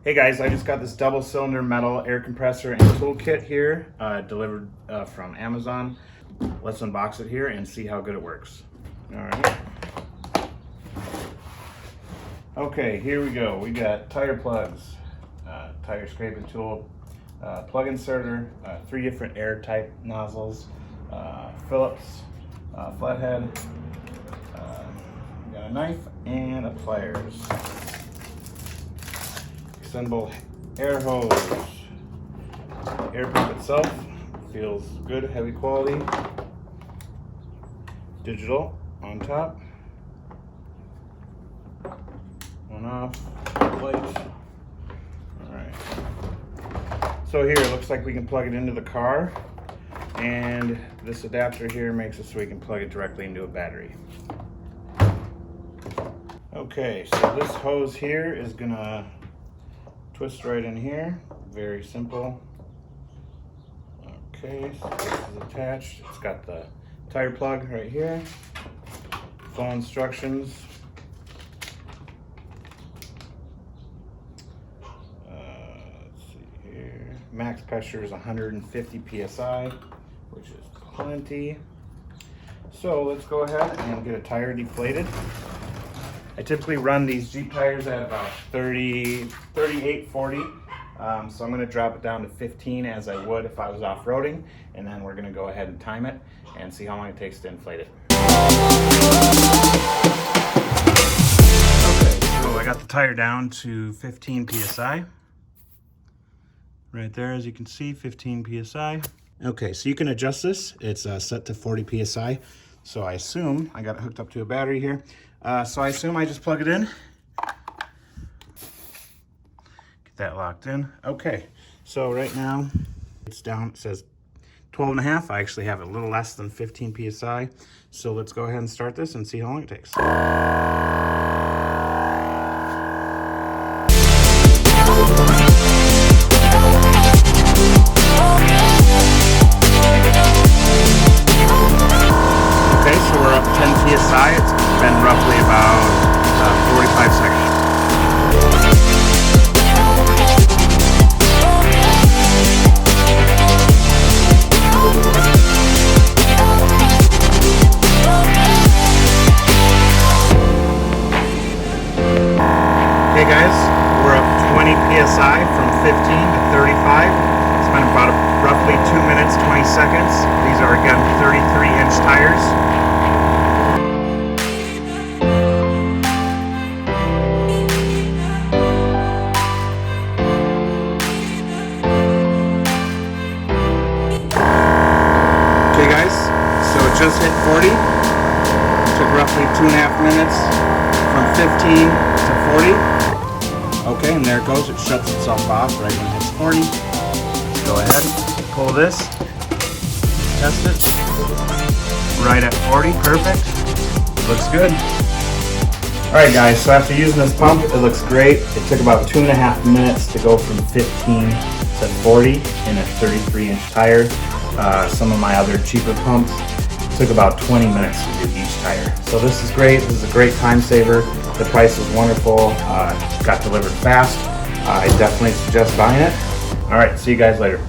Hey guys, I just got this double cylinder metal air compressor and tool kit here, delivered from Amazon. Let's unbox it here and see how good it works. All right. Okay, here we go. We got tire plugs, tire scraping tool, plug inserter, 3 different air type nozzles, Phillips, flathead, got a knife and a pliers. Extendable air hose. Air pump itself feels good, heavy quality. Digital on top. On off. Light. Alright. So here it looks like we can plug it into the car, and this adapter here makes it so we can plug it directly into a battery. Okay, so this hose here is gonna twist right in here. Very simple. Okay, so this is attached. It's got the tire plug right here. Full instructions. Let's see here. Max pressure is 150 psi, which is plenty. So let's go ahead and get a tire deflated. I typically run these Jeep tires at about 38, 40. So I'm gonna drop it down to 15 as I would if I was off-roading, and then we're gonna go ahead and time it and see how long it takes to inflate it. Okay, so I got the tire down to 15 psi. Right there, as you can see, 15 psi. Okay, so you can adjust this. It's set to 40 psi. So I assume, I got it hooked up to a battery here. So I assume I just plug it in. Get that locked in. Okay, so right now it's down, it says 12.5. I actually have a little less than 15 psi. So let's go ahead and start this and see how long it takes. Okay, so we're up 10 psi. It's been roughly about 45 seconds. Okay guys, we're up 20 psi from 15 to 35. It's been about roughly 2 minutes, 20 seconds. These are again 33-inch tires. Okay guys, so it just hit 40. Took roughly 2.5 minutes from 15 to 40. Okay, and there it goes. It shuts itself off right when it hits 40. Go ahead, pull this, test it. Right at 40, perfect. Looks good. Alright guys, so after using this pump, it looks great. It took about 2.5 minutes to go from 15 to 40 in a 33-inch tire. Some of my other cheaper pumps took about 20 minutes to do each tire. So this is great. This is a great time saver. The price was wonderful. Got delivered fast. I definitely suggest buying it. All right, see you guys later.